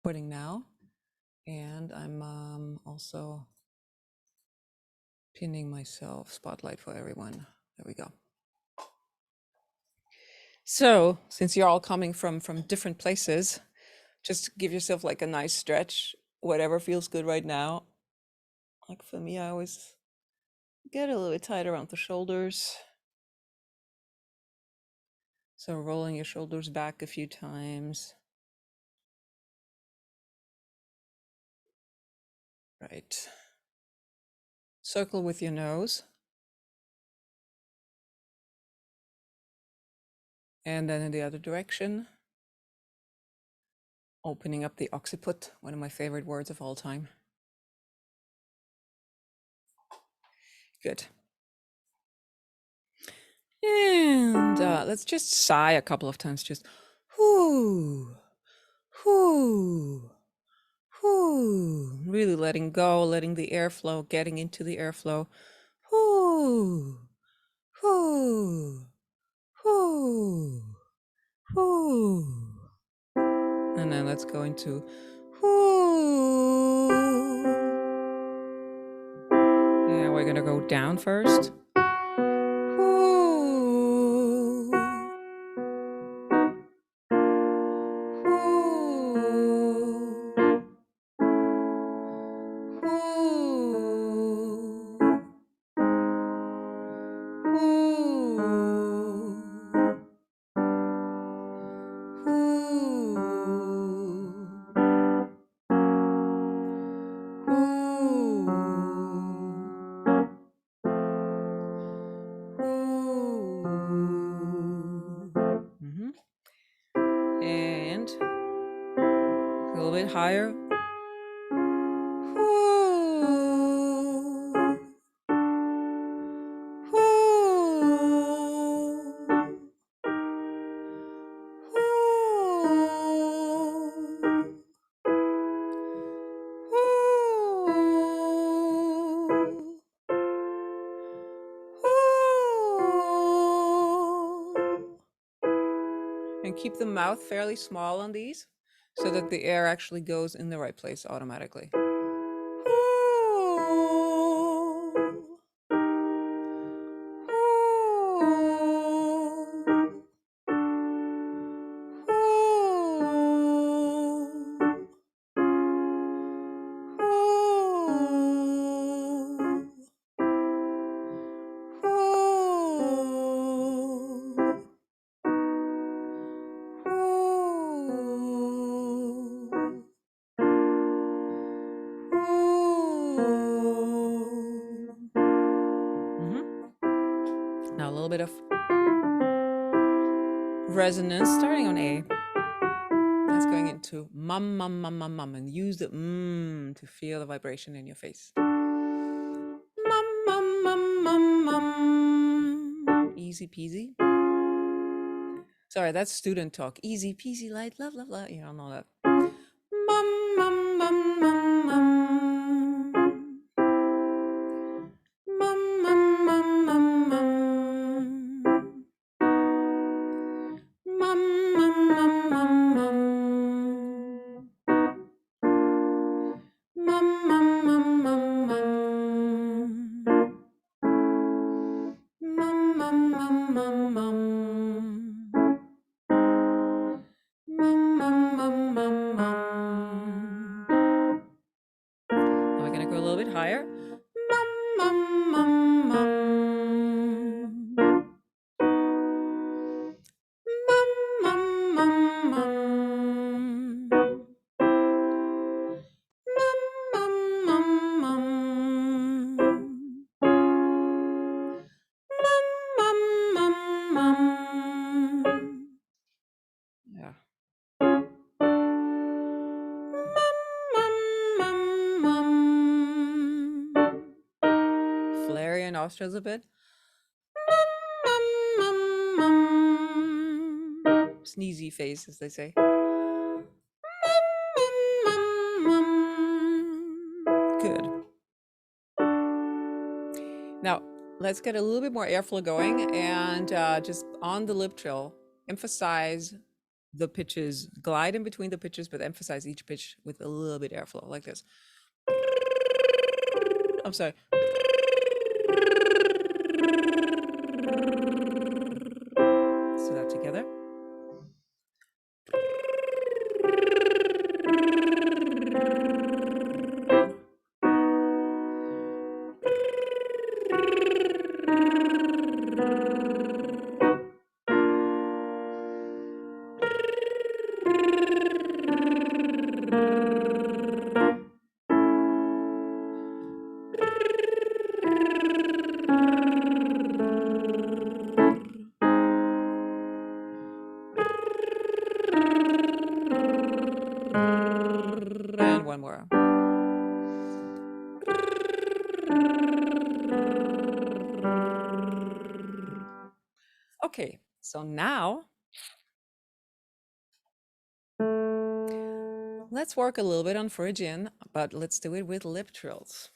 recording now, and I'm also pinning myself spotlight for everyone. There we go. So since you're all coming from different places, just give yourself like a nice stretch, whatever feels good right now. Like for me, I always get a little bit tight around the shoulders. So rolling your shoulders back a few times. Right. Circle with your nose. And then in the other direction, opening up the occiput, one of my favorite words of all time. Good. And let's just sigh a couple of times, just whoo, whoo, whoo. Really letting go, letting the airflow, getting into the airflow. Whoo, whoo, whoo, whoo. And then let's go into whoo. Yeah, we're gonna go down first. Whoo. Whoo. And a little bit higher. And keep the mouth fairly small on these so that the air actually goes in the right place automatically. Now a little bit of resonance starting on A. That's going into mum, mum, mum, mum, mum, and use the to feel the vibration in your face. Mum, mum, mum, mum, mum. Easy peasy. Sorry, that's student talk. Easy peasy, light, love, love, love. You don't know that. Mum, mum, mum, mum, mum. Mum, mum, mum, mum, mum. Mum, mum, mum, mum, mum. Mum, mum, mum, mum, mum. Mum, mum, mum, mum, mum. Mum, mum, mum, mum, mum. Now we're gonna go a little bit higher. Mum, mum, mum, mum. Mum, mum, mum, mum. Mum, mum, mum, mum. Mum, mum, mum, mum. Yeah. Mum, mum, mum, mum. Flare your nostrils a bit. Mum, mum, mum, mum. Sneezy face, as they say. Mum, mum, mum, mum. Good. Now, let's get a little bit more airflow going and just on the lip trill, emphasize the pitches, glide in between the pitches, but emphasize each pitch with a little bit airflow, like this. I'm sorry. So that together. And one more. Okay, so now let's work a little bit on phrygian, but let's do it with lip trills.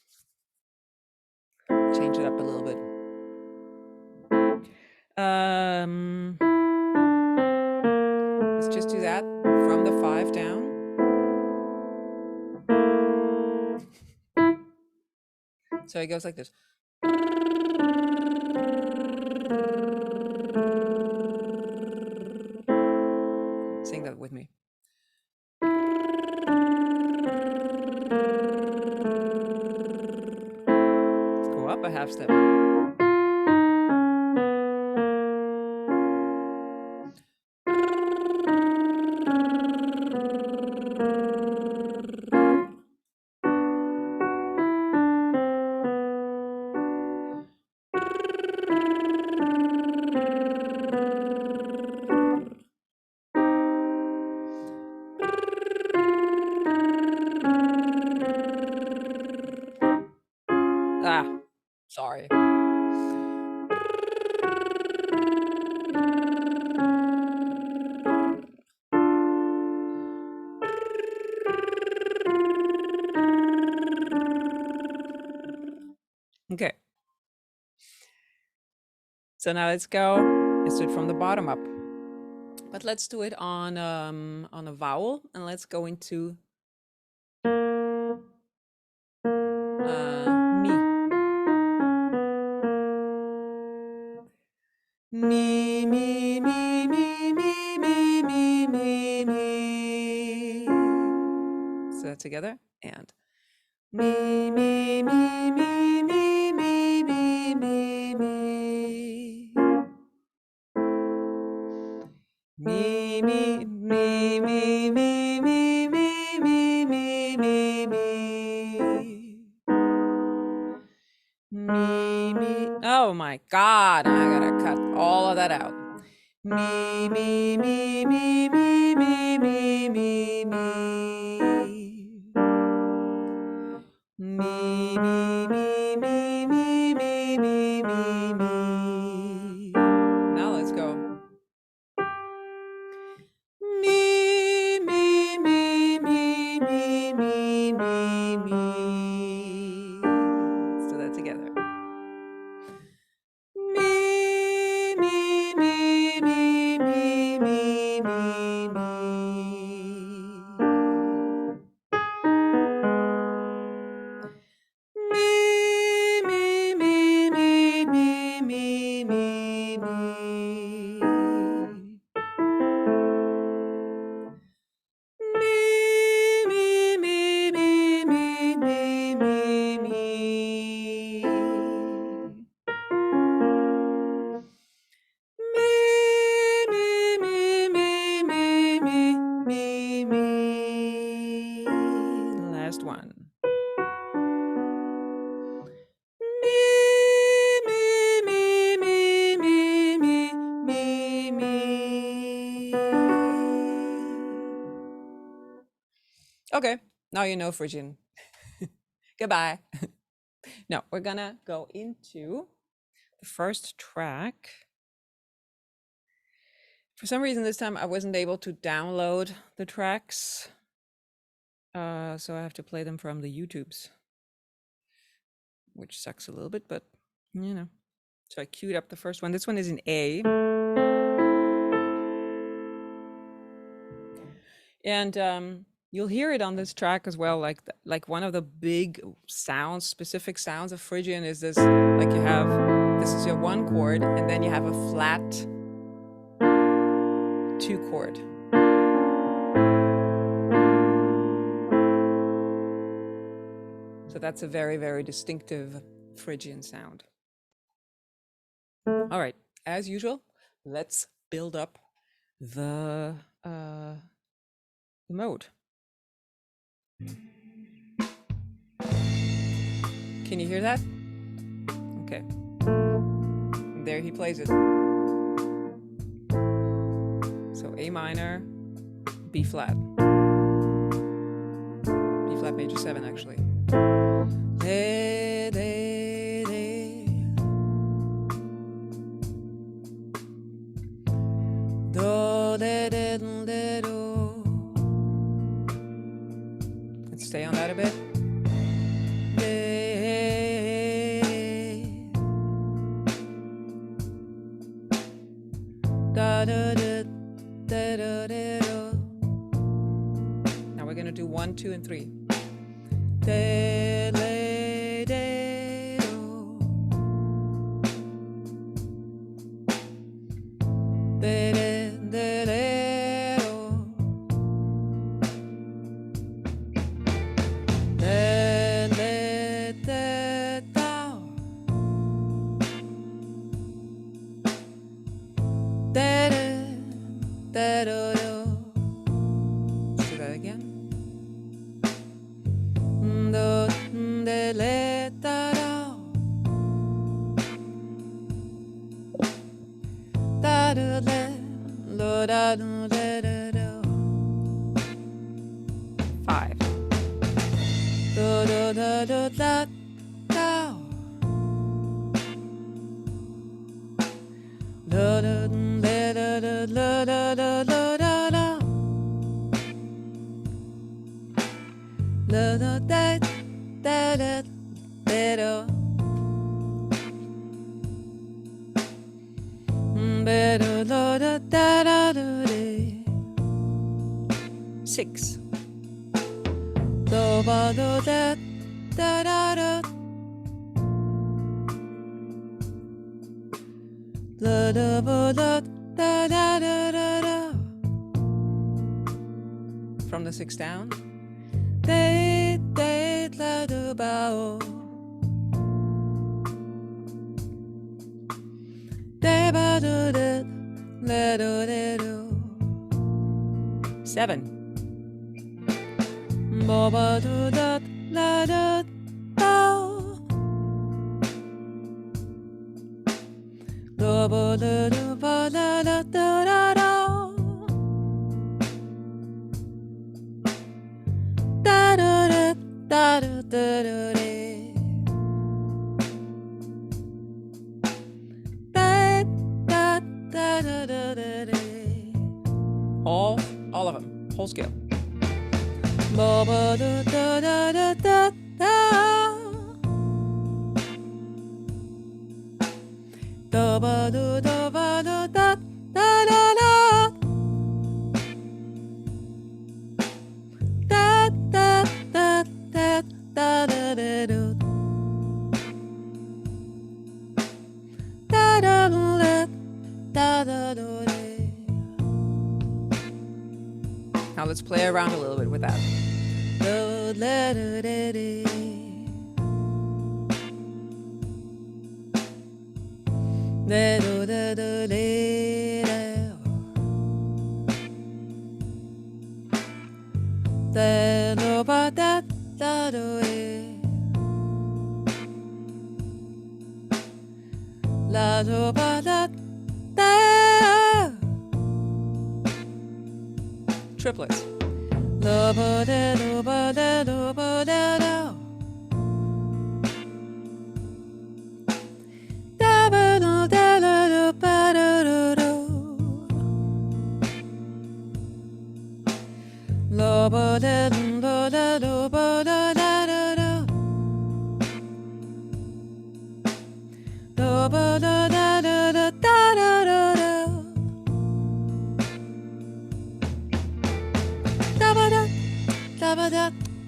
Change it up a little bit. Let's just do that from the 5 down. So it goes like this. Sing that with me. Let's go up a half step. Ah, sorry. Okay. So now let's go. Let's do it from the bottom up. But let's do it on a vowel, and let's go into me. Me, me, me, me, me, me, me, me, me. So that together, and me, me, me, me, me, me, me, me, me. Me, me, me, me, me, me, me, me, me, me, me. Me, me. Oh my God, I gotta cut all of that out. Me, me, me, me, me, me, me, me, me. Me, me, me, me, me, me, me, me, me. Now let's go. Me, me, me, me, me, me, me, me. Let's do that together. Me, me, me, me, me, me, me, me. Me, me, me, me, me, me, me, me. Me, me, me, me, me, me, me, me. Me, me, me, me, me, me, me, me. Last one. Me, me, me, me, me, me, me, me. Okay, now you know phrygian. Goodbye. No, we're gonna go into the first track. For some reason this time I wasn't able to download the tracks, so I have to play them from the YouTubes, which sucks a little bit, but you know. So I queued up the first one. This one is in A. And you'll hear it on this track as well. Like one of the big sounds, specific sounds of Phrygian is this. Like you have, this is your one chord, and then you have a flat 2 chord. So that's a very, very distinctive Phrygian sound. All right, as usual, let's build up the mode. Can you hear that? Okay. And there he plays it. So A minor, B flat. B flat major 7 actually. Let's stay on that a bit. Now we're gonna do 1, 2, and 3. Let's do that again. Five. Six. From the 6 down. Seven. All of them, whole scale. Now let's play around a little bit with that. Triplets.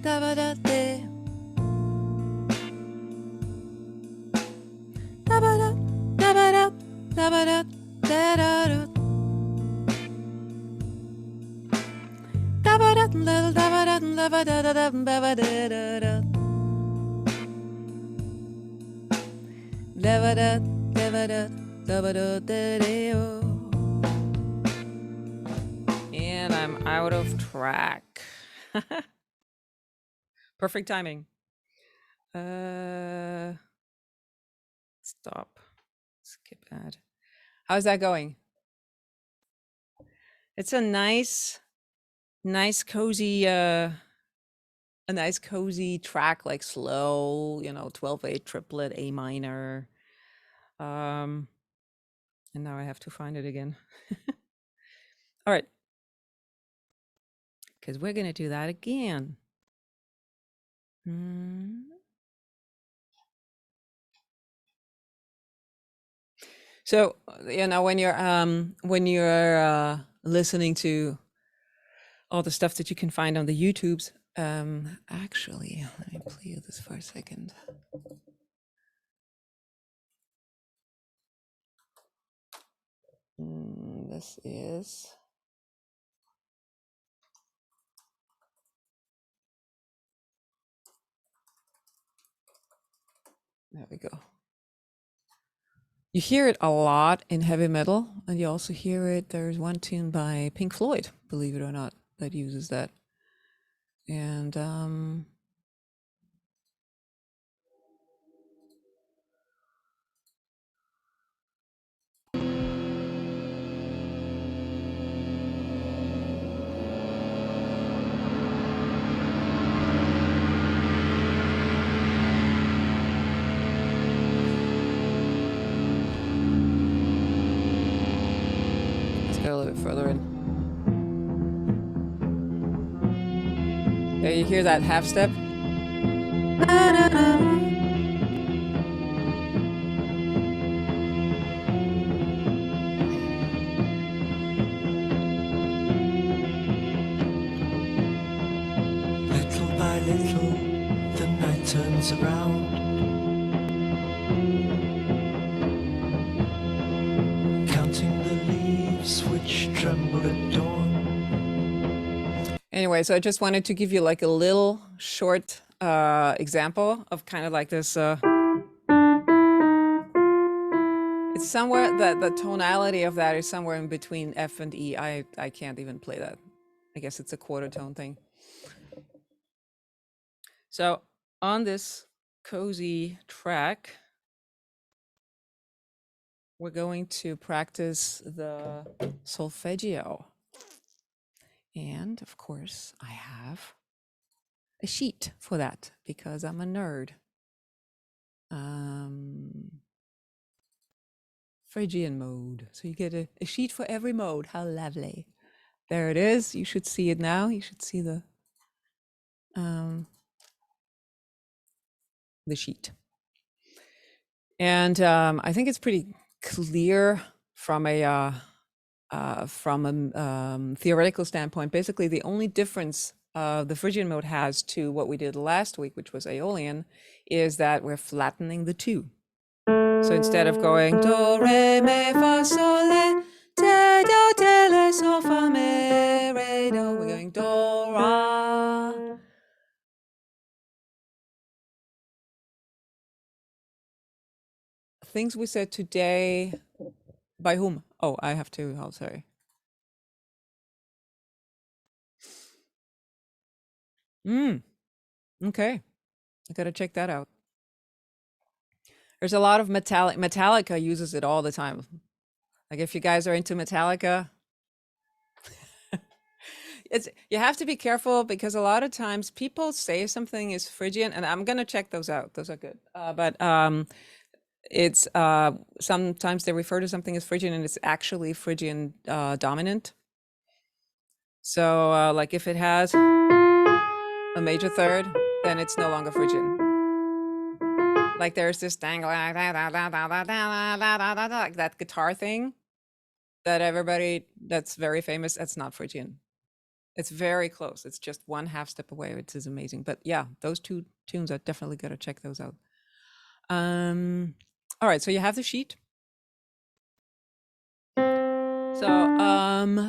da ba da de, da ba da da ba da da ba da da da da, da ba da da da ba da da ba da da da ba da da da, da ba da da ba da da ba da da da. And I'm out of track. Perfect timing. Stop. Skip ad. How's that going? It's a nice cozy a nice cozy track, like slow, 12/8 triplet, A minor. And now I have to find it again. All right. Because we're going to do that again. So, when you're listening to all the stuff that you can find on the YouTubes, actually, let me play you this for a second. This is. There we go. You hear it a lot in heavy metal, and you also hear it. There's one tune by Pink Floyd, believe it or not, that uses that. And let's go a little bit further in. There, you hear that half step? Little by little, the night turns around. Counting the leaves which tremble at dawn. Anyway, so I just wanted to give you like a little short example of kind of like this. It's somewhere that the tonality of that is somewhere in between F and E. I can't even play that. I guess it's a quarter tone thing. So on this cozy track, we're going to practice the solfeggio. And of course, I have a sheet for that because I'm a nerd. Phrygian mode. So you get a sheet for every mode. How lovely. There it is. You should see it now. You should see the sheet. And I think it's pretty clear from a theoretical standpoint. Basically, the only difference the Phrygian mode has to what we did last week, which was Aeolian, is that we're flattening the two. So instead of going do, re, mi, fa, sol, la, te, do, te, le, sol, fa, mi, re, do, we're going do, ra. Things we said today, by whom? Oh, I have to, oh, sorry. Okay. I gotta check that out. There's a lot of Metallica uses it all the time. Like if you guys are into Metallica, you have to be careful because a lot of times people say something is Phrygian, and I'm gonna check those out. Those are good. But it's sometimes they refer to something as Phrygian, and it's actually Phrygian dominant. So like if it has a major third, then it's no longer Phrygian. Like there's this dangle like that guitar thing that everybody that's very famous. That's not Phrygian. It's very close. It's just one half step away, which is amazing. But yeah, those two tunes are definitely got to check those out. All right, so you have the sheet. So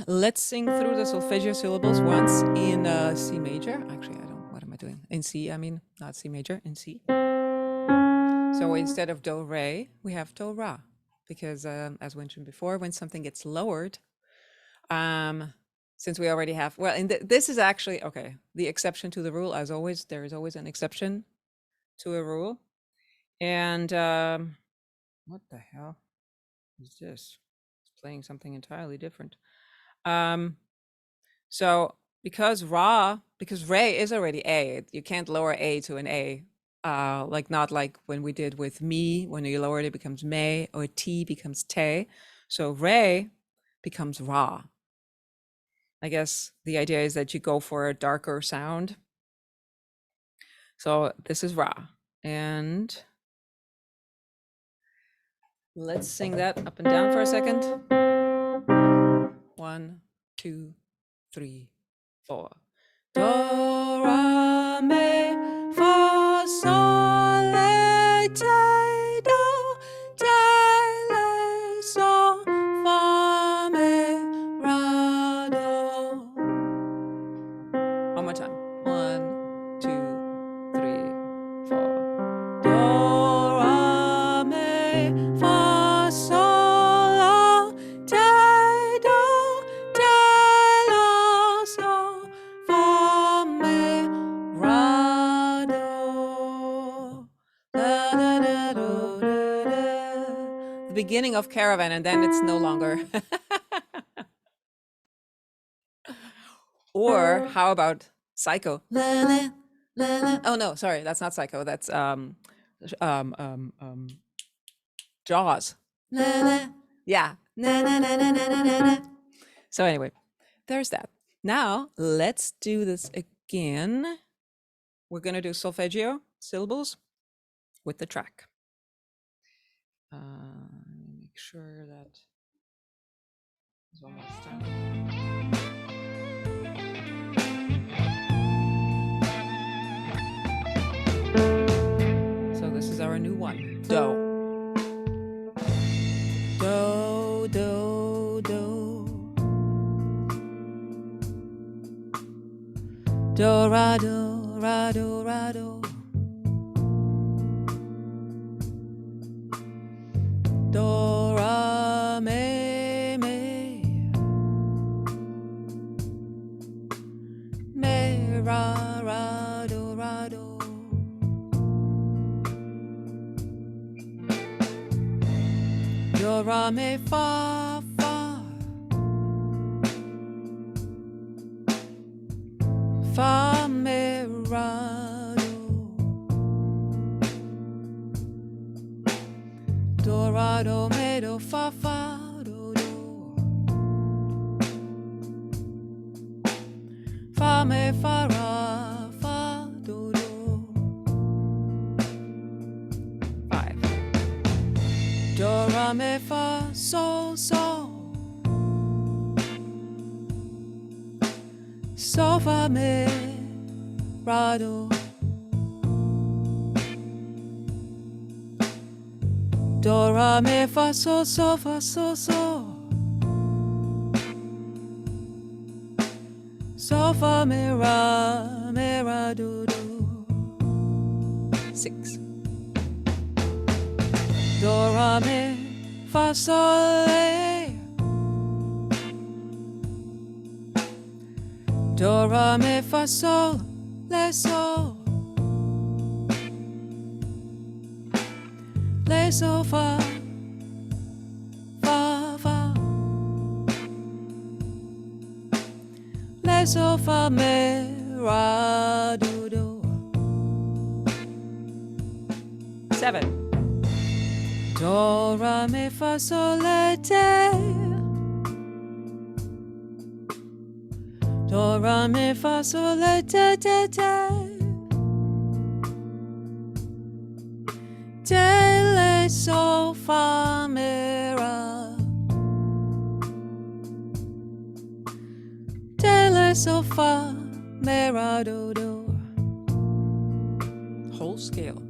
let's sing through the solfeggio syllables once in C major. Actually, I don't. What am I doing? In C, I mean, not C major, in C. So instead of do re, we have do ra, because as mentioned before, when something gets lowered, since we already have, well, and this is actually okay. The exception to the rule, as always, there is always an exception to a rule. And what the hell is this? It's playing something entirely different. So because re is already a, you can't lower a to an a, like not like when we did with me, when you lower it, it becomes me, or t becomes te. So re becomes ra. I guess the idea is that you go for a darker sound. So this is ra, and let's sing that up and down for a second. 1, 2, 3, 4. Do, ra, mi, fa, sol, la, ti, do, ti, la, sol, fa, mi, ra, do. One more time. 1, 2, 3, 4. Do, ra, mi, fa, sol, la, ti, do, ti, la, sol, fa, mi, ra, do. Da, da, da, do, da, da. The beginning of Caravan, and then it's no longer. Or how about Psycho? Oh no, sorry, that's not Psycho. That's Jaws. Yeah. So anyway, there's that. Now let's do this again. We're gonna do solfeggio syllables with the track. Make sure that is almost done. So this is our new one. Do. Do, do, do. Do, ra, do, ra, do, ra, do. Do, ra, mi, mi. Mi, ra, ra, do, ra, do. Do, ra, mi, fa, fa. Fa, mi, ra, do. Do, ra, do, mi, do, fa, fa, do, do. Fa, mi, fa, ra, fa, do, do. 5. Do, ra, mi, fa, sol, sol. Sol, fa, mi, ra, do. Do, ra, mi, fa, sol, sol, fa, sol, sol. Sol, fa, mi, ra, do, do. 6. Do, ra, mi, fa, sol, la. Do, ra, mi, fa, sol, la, sol. La, sol, fa, fa, fa. La, sol, fa, mi, ra, do, do. 7. Do, ra, mi, fa, sol, la, ti. Do, ra, mi, fa, sol, la, ti, ti, ti. Ti, la, sol, fa, mi, ra. Ti, la, sol, fa, me, ra, do, do. Whole scale.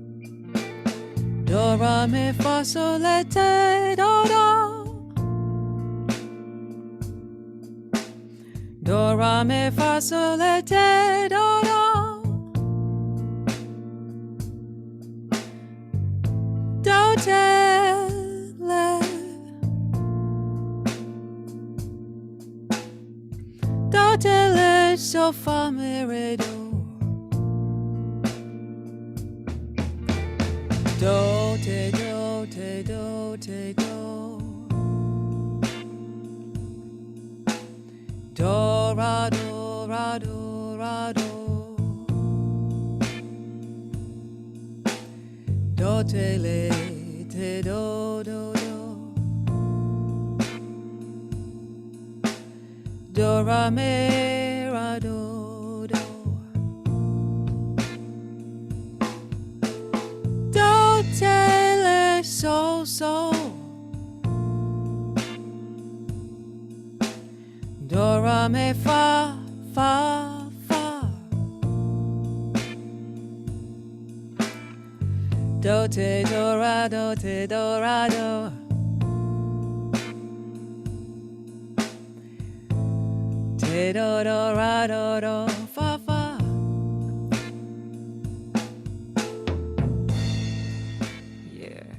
Do, ra, mi, fa, sol, la, te, do, do. Do, ra, mi, fa, sol, la, te, do, do. Do, te, le. Do, te, le, sol, fa, mi, re, do. Do, te, do, te, do, te, do. Do, ra, do, ra, do, ra, do. Do, te, le, te, do, do, do. Do, ra, mi, ra, do, do. Do, te, le, sol, sol. Do, ra, mi, fa, fa, fa. Do, te, do, ra, do, te, do, ra, do. Te, do, do, ra, do, do, fa, fa. Yeah.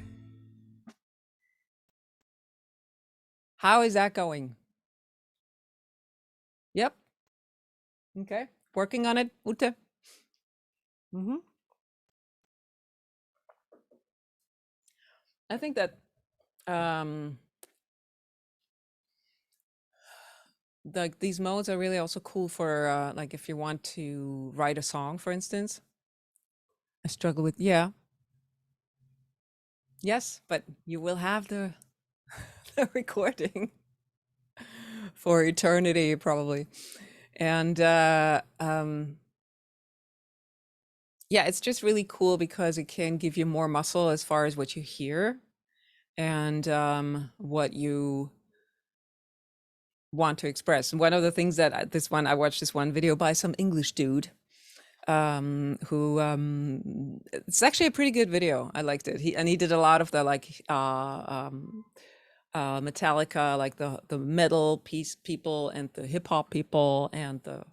How is that going? Yep. Okay. Working on it, Ute. Mm-hmm. I think that um like these modes are really also cool for like if you want to write a song, for instance. I struggle with yes, but you will have the the recording for eternity probably. And yeah, it's just really cool because it can give you more muscle as far as what you hear and what you want to express. And one of the things that I watched this one video by some English dude who it's actually a pretty good video. I liked it. He did a lot of the like Metallica, like the metal piece people and the hip hop people and the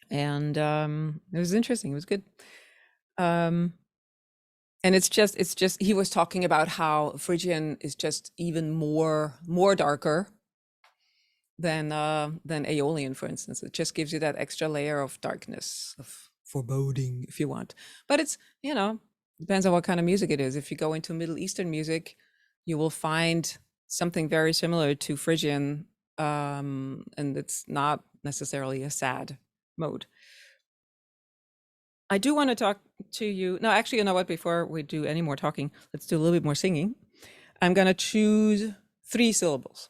and it was interesting. It was good. And it's just he was talking about how Phrygian is just even more darker than Aeolian, for instance. It just gives you that extra layer of darkness, of foreboding, if you want. But it's depends on what kind of music it is. If you go into Middle Eastern music, you will find something very similar to Phrygian, and it's not necessarily a sad mode. I do want to talk to you. No, actually, you know what? Before we do any more talking, let's do a little bit more singing. I'm going to choose 3 syllables.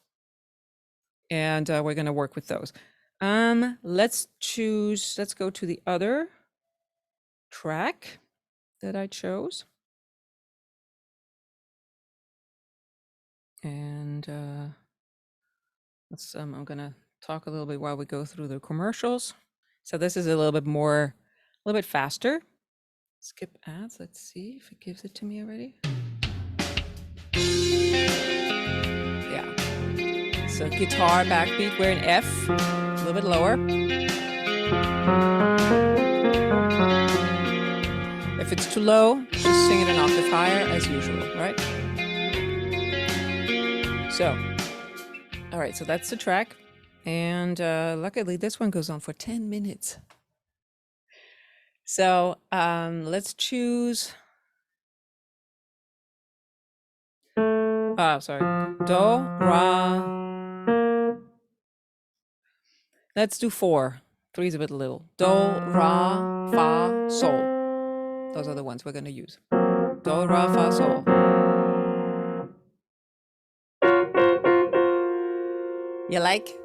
And we're going to work with those. Let's go to the other track that I chose. And I'm going to talk a little bit while we go through the commercials. So this is a little bit faster. Skip ads. Let's see if it gives it to me already. Yeah. So guitar backbeat, we're in F, a little bit lower. If it's too low, just sing it an octave higher as usual, right? So, all right, so that's the track. And luckily this one goes on for 10 minutes. So let's choose, sorry, Do, Ra. Let's do 4. 3 is a bit little. Do, Ra, Fa, Sol. Those are the ones we're going to use. Do, Ra, Fa, Sol. You like?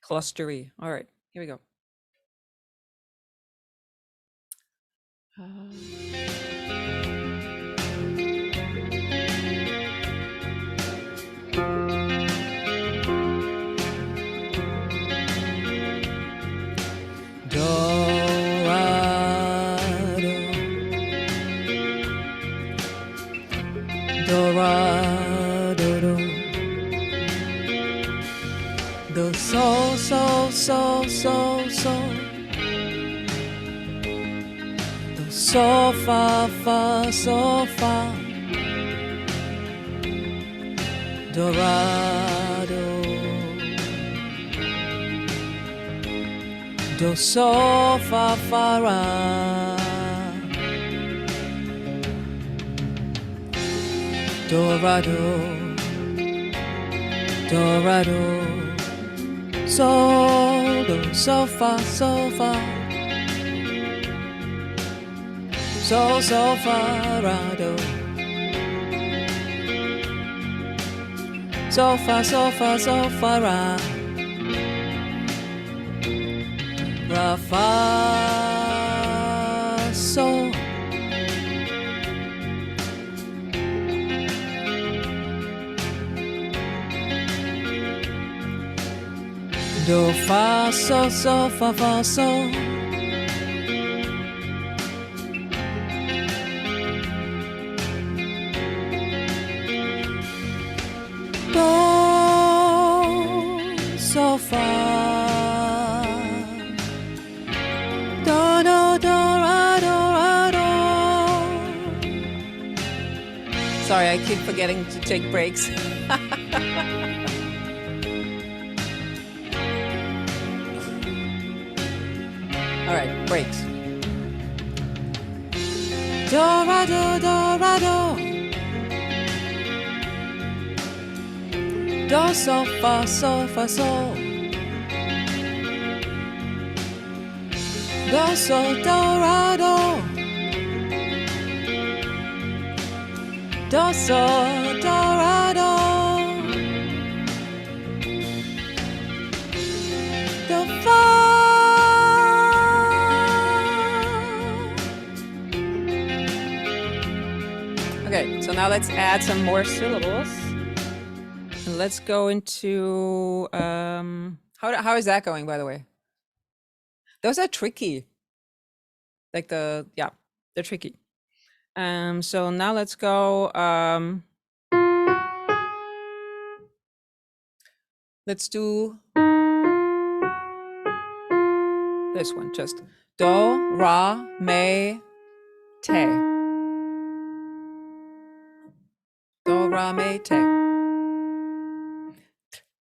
Clustery. All right, here we go. so fa fa so fa, dorado, do so fa fa ra, dorado, dorado, so do so fa so fa ra do, so fa ra, ra fa so, do fa so fa so, do so fa, do do ra do. Sorry, I keep forgetting to take breaks. All right, breaks. Do ra do do so fa so, do so do ra do, do so do ra do, do fa. Okay, so now let's add some more syllables. And let's go into how is that going, by the way? Those are tricky. Like they're tricky. So now let's go. Let's do this one. Just do, ra, me, te. Do, ra, me, te.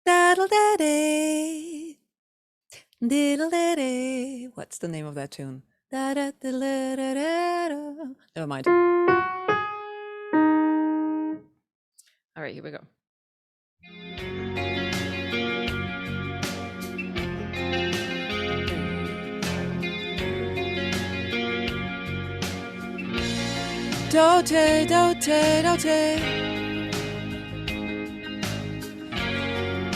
Daddle daddy. Diddle daddy. What's the name of that tune? Never mind. All right, here we go. Do te do te do te,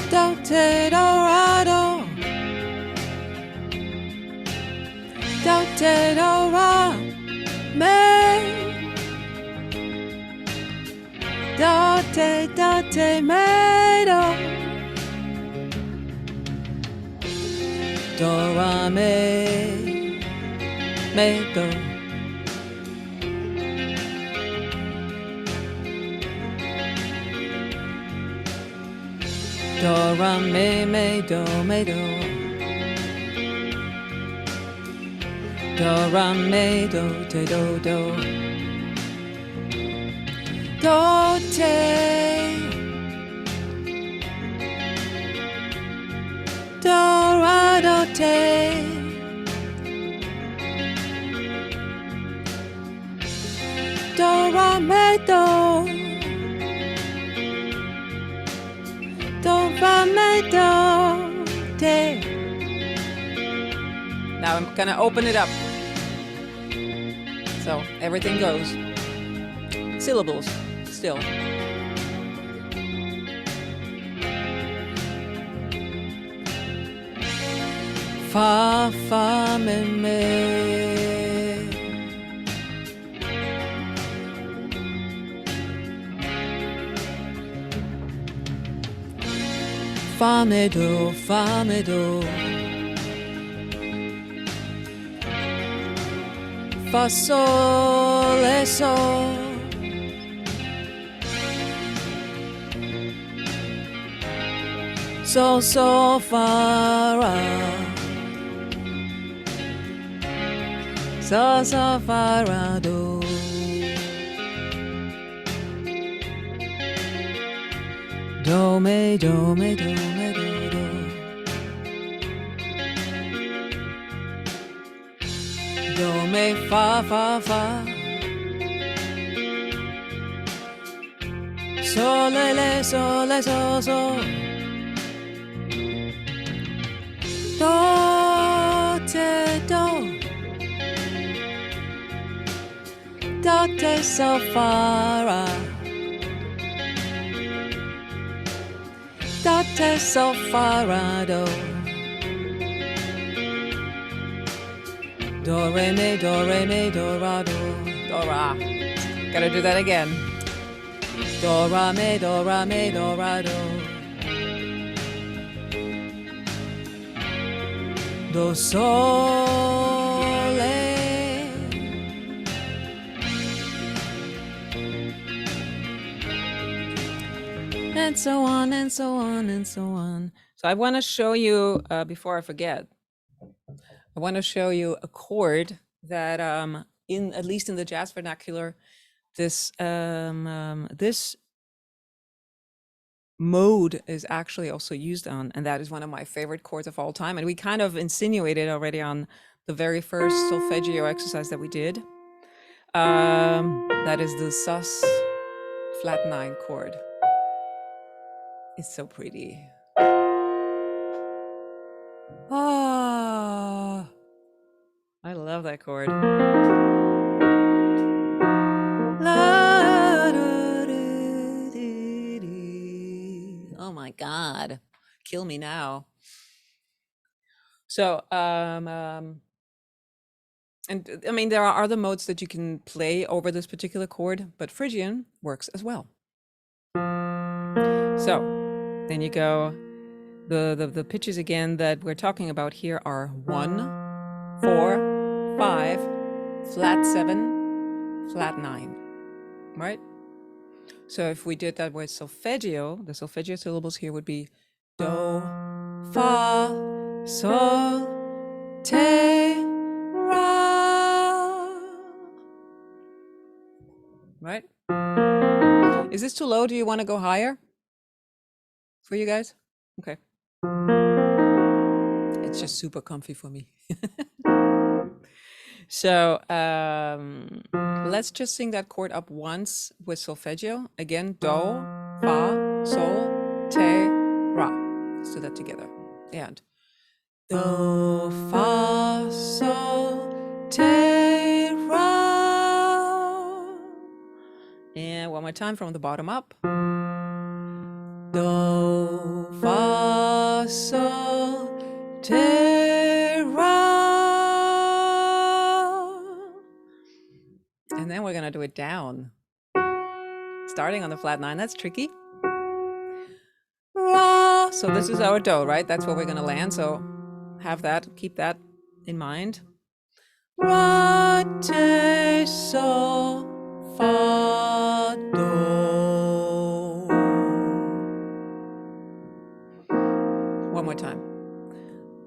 do te do ra do, do te do ra me, do te me do ra me do. Do ra me do do, do ra me do te do do, do te, do ra do te, do ra me do. Now I'm gonna open it up. So everything goes. Syllables still. Fa, fa, me. Fa me do, fa me do, fa sol e sol, sol sol fa ra, So, so, fa, ra, do. Do, me, do, me, do, me, do, do. Do, me, fa, fa, fa. So, le, so, so, so. Do, te, do. Do, te, so, fa, ra. Do, te, so, fa, ra, do. Do, re, mi, do, re, mi, do, ra, do. Do, ra. Gotta do that again. Do, ra, mi, do, ra, mi, do, ra, do. Do, sol, le. And so on, and so on, and so on. So I want to show you, before I forget, I want to show you a chord that, in at least in the jazz vernacular, this this mode is actually also used on, and that is one of my favorite chords of all time. And we kind of insinuated already on the very first solfeggio exercise that we did. That is the sus flat 9 chord. It's so pretty. Ah, I love that chord. Oh my God, kill me now. So, and I mean, there are other modes that you can play over this particular chord, but Phrygian works as well. So then you go, the pitches again that we're talking about here are 1, 4, 5, flat 7, flat 9, right? So if we did that with solfeggio, the solfeggio syllables here would be do, fa, sol, te, ra. Right? Is this too low? Do you want to go higher for you guys? Okay. It's just super comfy for me. So let's just sing that chord up once with solfeggio. Again, do, fa, sol, te, ra. Let's do that together. And do, fa, sol, te, ra. And one more time from the bottom up. Do, fa, sol, te, ra. And then we're going to do it down. Starting on the flat 9, that's tricky. Ra. So this is our do, right? That's where we're going to land. So have that, keep that in mind. Ra, te, sol, fa, do. One more time.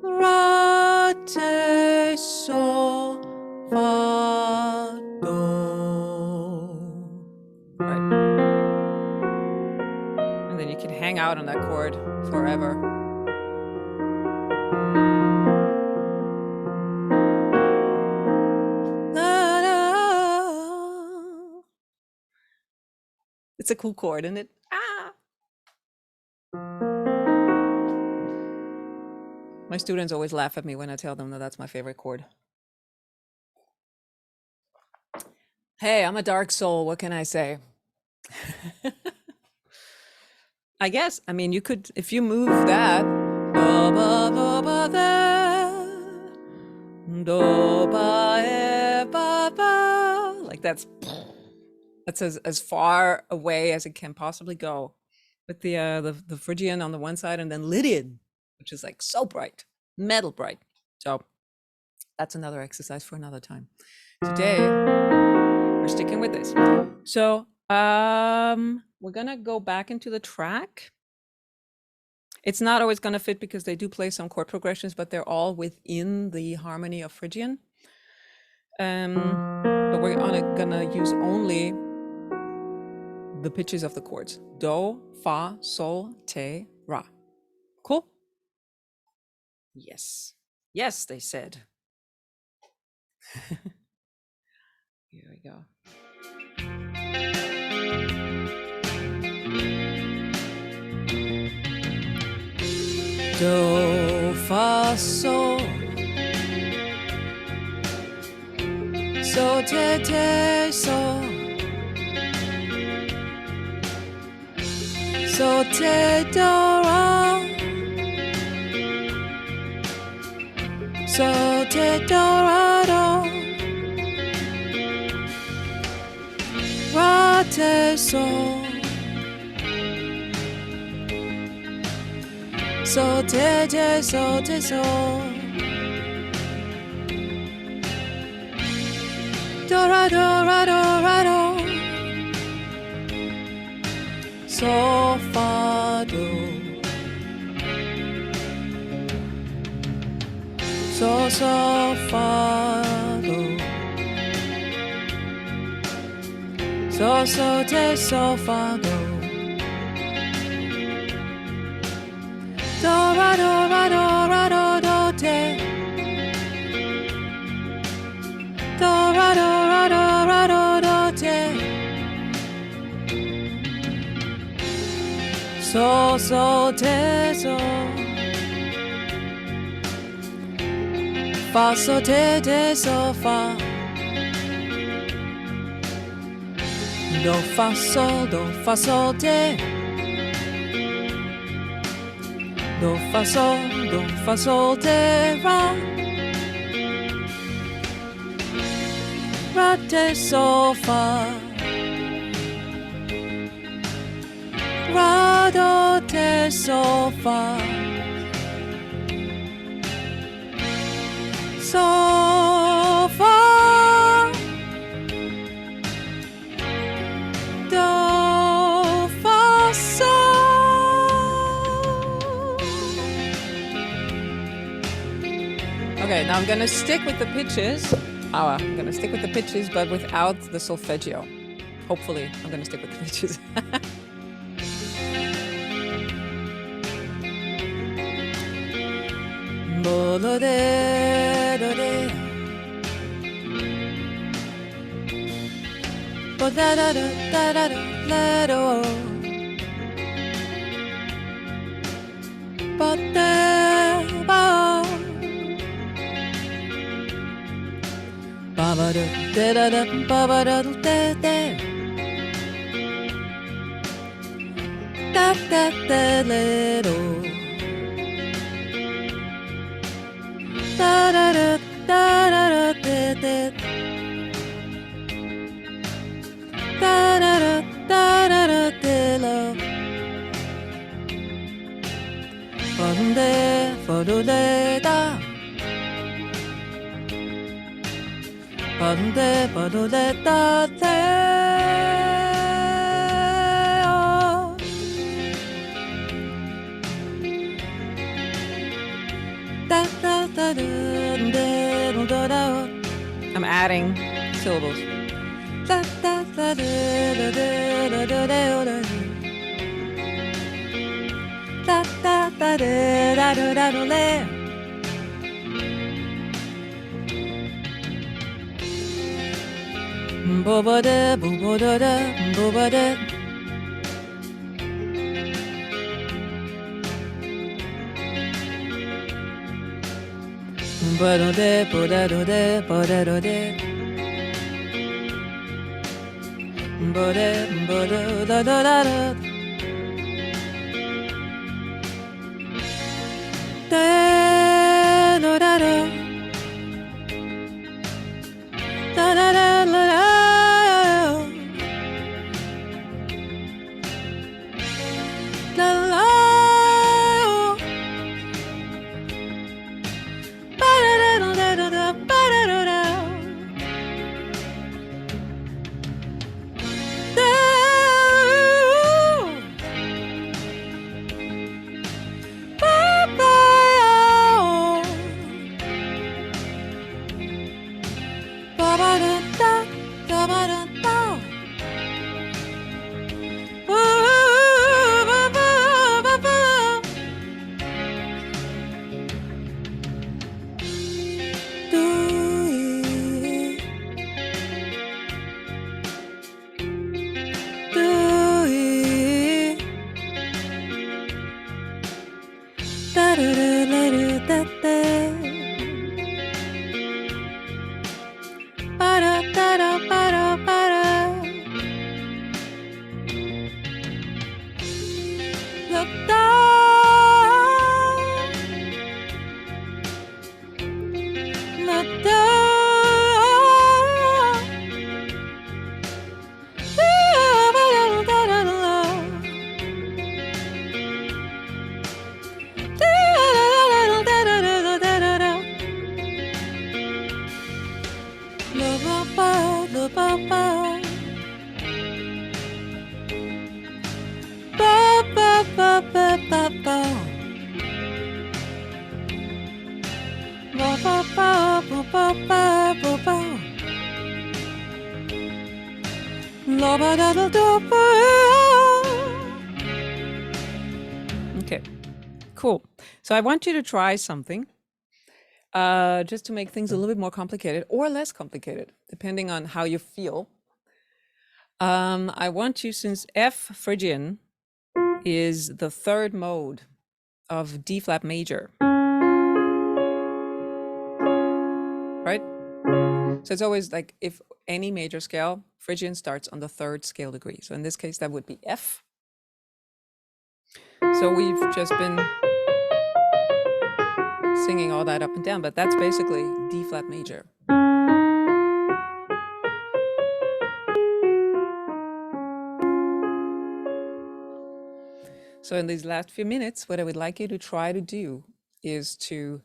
Ra, te, sol, fa, do. Right. And then you can hang out on that chord forever. La, la. It's a cool chord, isn't it? Ah. My students always laugh at me when I tell them that that's my favorite chord. Hey, I'm a dark soul. What can I say? I guess, I mean, you could, if you move that, do, ba, do, ba, da, do, ba, e, ba, ba, like that's as far away as it can possibly go, with the Phrygian on the one side and then Lydian, which is like so bright, metal bright. So that's another exercise for another time. Today we're sticking with this. So we're gonna go back into the track. It's not always gonna fit because they do play some chord progressions, but they're all within the harmony of Phrygian. But we're gonna use only the pitches of the chords. Do, fa, sol, te, ra. Cool? Yes. Yes, they said. Here we go. Do, fa, sol. So, te, te, sol. So, te, do, ra. So, te, do, ra, do. Ra, te, sol. So, te, sol, te, sol. Do, ra, do, ra, do, ra, do. So, fa, do. So, fa, do. So, te, so, fa, do. Do, ra, do, ra, do, ra, do, do, te. Do, ra, do, ra, do, ra, do, do, te. So, te, so. Fa, so, te, so, fa. Do, fa, sol, te. Do, fa, sol, te, ra. Ra, te, sol, fa. Ra, do, te, sol, fa. So, fa. Do, fa, sol. Okay, now I'm gonna stick with the pitches. I'm gonna stick with the pitches, but without the solfeggio. Hopefully, I'm gonna stick with the pitches. I'm adding syllables. Okay, cool. So I want you to try something just to make things a little bit more complicated or less complicated, depending on how you feel. I want you, since F Phrygian is the third mode of D flat major, right? So it's always like if any major scale, Phrygian starts on the third scale degree. So in this case, that would be F. So we've just been singing all that up and down, but that's basically D flat major. So in these last few minutes, what I would like you to try to do is to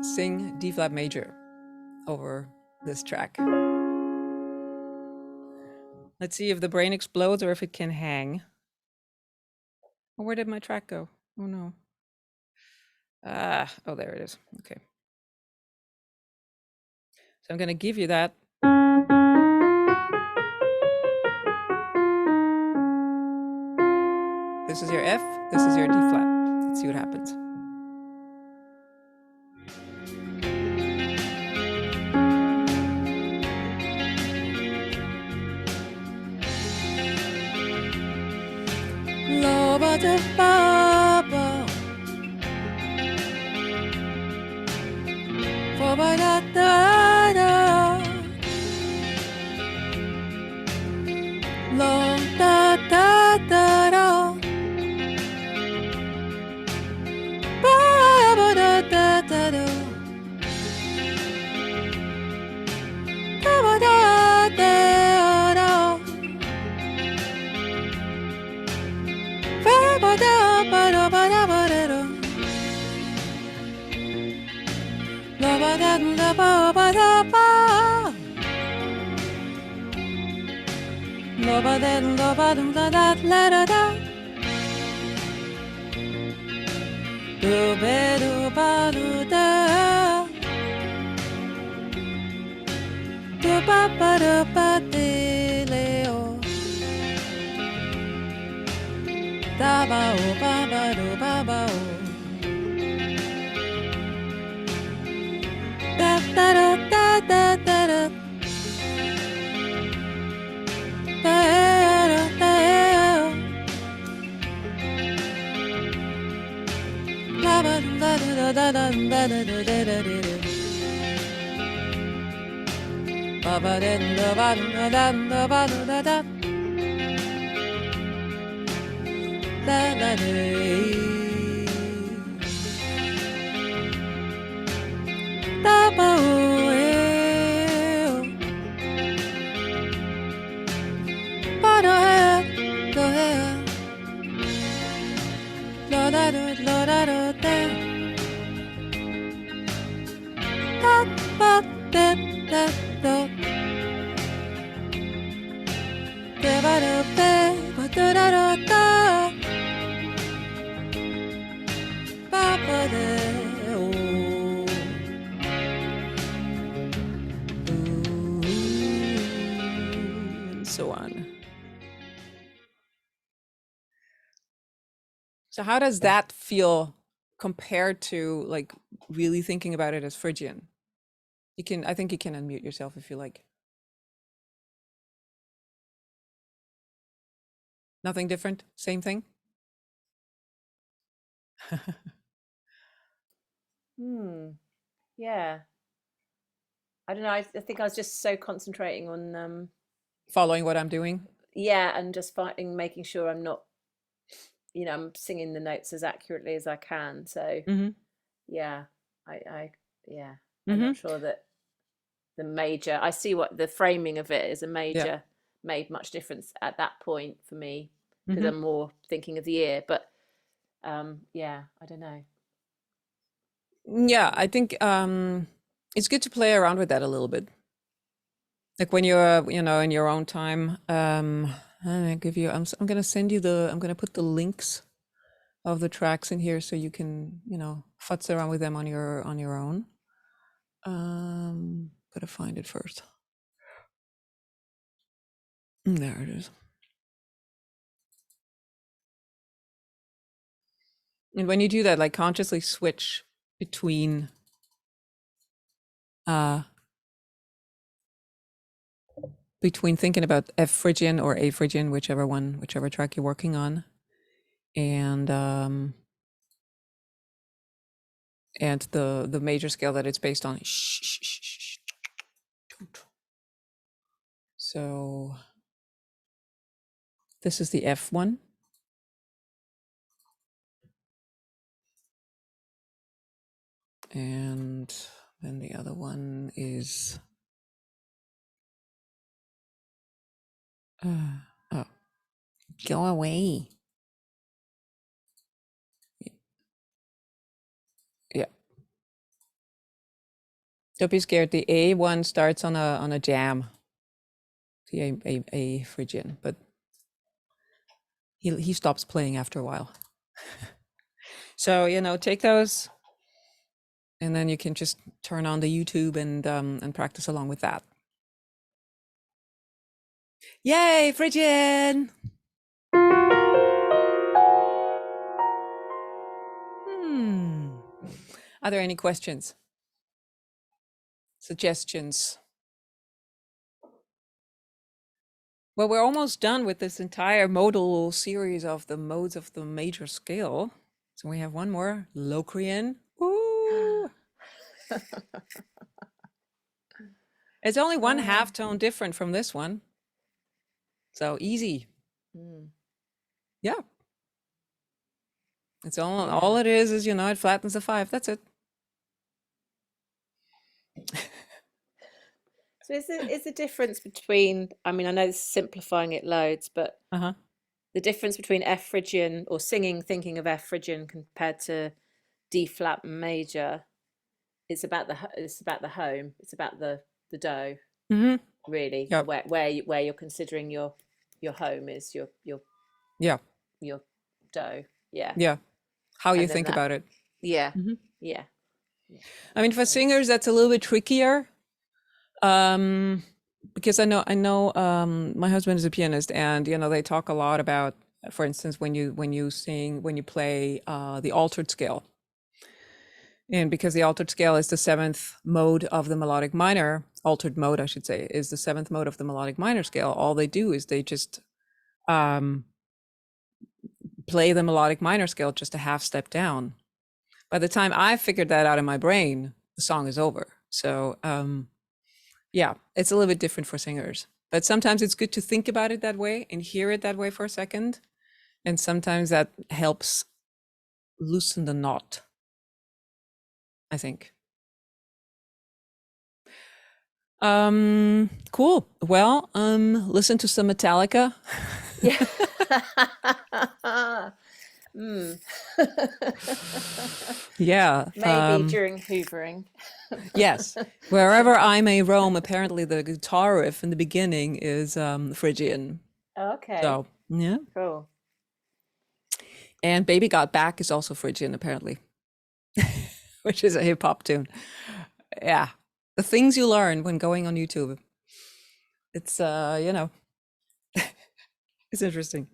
sing D flat major over this track. Let's see if the brain explodes or if it can hang. Oh, where did my track go? Oh no. Oh, there it is. Okay. So I'm going to give you that. This is your F, this is your D flat. Let's see what happens. Loba de baba, foba da da da, long da da da da, ba da da da da, ba da da da. Ba da ba da ba da ba da da. La ba da da ba ba da ba. La ba da da ba da da la da da. Do be do ba do da. Do ba ba da ba de le o. Da ba o ba ba do ba ba o. Da da da da da da da. Da da da. La ba da da da da da da da da da da. Ba ba da da ba da da ba da da. Da da da. Da ba o e. Ba da he do he. La da da la da da da. Da ba da da da. Da ba da ba da da da da. Ba ba da o. also one. So how does that feel compared to like really thinking about it as Phrygian? You can, I think you can unmute yourself if you like. Nothing different? Same thing? Yeah. I don't know. I think I was just so concentrating on Following what I'm doing? yeah, and just making sure I'm not, I'm singing the notes as accurately as I can. So Mm-hmm. yeah, I yeah, I'm Mm-hmm. not sure that the major. I see what the framing of it is a Yeah. major made much difference at that point for me because Mm-hmm. I'm more thinking of the ear. But yeah, I don't know. Yeah, I think it's good to play around with that a little bit. Like when you're, in your own time. I give you. I'm gonna send you the. I'm gonna put the links of the tracks in here so you can, futz around with them on your own. Gotta find it first. There it is. And when you do that, like consciously switch between thinking about F Phrygian or A Phrygian, whichever track you're working on, and the major scale that it's based on. Shh, shh, shh, shh, don't. So this is the F one. And then the other one is oh, go away. Yeah. Don't be scared. The A one starts on a jam. The A Phrygian, but he stops playing after a while. So, take those and then you can just turn on the YouTube and practice along with that. Yay, Phrygian! Are there any questions? Suggestions? Well, we're almost done with this entire modal series of the modes of the major scale. So we have one more, Locrian. Ooh. It's only one half tone different from this one. So easy. Yeah. It's all it is, it flattens the five. That's it. So is the difference between, I mean, I know this is simplifying it loads, but Uh-huh. the difference between F Phrygian or singing, thinking of F Phrygian compared to D flat major, it's about the home, it's about the do, Mm-hmm. really, Yeah. where you're considering your home is Yeah. your do, yeah, Yeah. How you and then think that, about it. yeah, Mm-hmm. yeah. I mean, for singers, that's a little bit trickier. Because I know my husband is a pianist and they talk a lot about, for instance, when you play the altered scale. And because the altered scale is the seventh mode of the melodic minor, altered mode, I should say, is the seventh mode of the melodic minor scale, all they do is they just play the melodic minor scale just a half step down. By the time I figured that out in my brain, the song is over. So yeah, it's a little bit different for singers. But sometimes it's good to think about it that way and hear it that way for a second. And sometimes that helps loosen the knot, I think. Cool. Well, listen to some Metallica. Yeah. Yeah. Maybe during hoovering. Yes. Wherever I may roam, apparently the guitar riff in the beginning is Phrygian. Okay. So yeah. Cool. And Baby Got Back is also Phrygian, apparently. Which is a hip hop tune. Yeah. The things you learn when going on YouTube. It's It's interesting.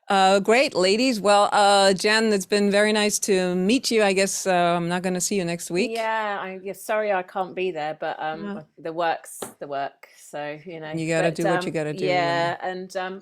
Great, ladies. Well, Jen, it's been very nice to meet you. I guess I'm not going to see you next week. Yeah, sorry I can't be there, but Yeah. the work. So You got to but do what you got to do. yeah, and stuff.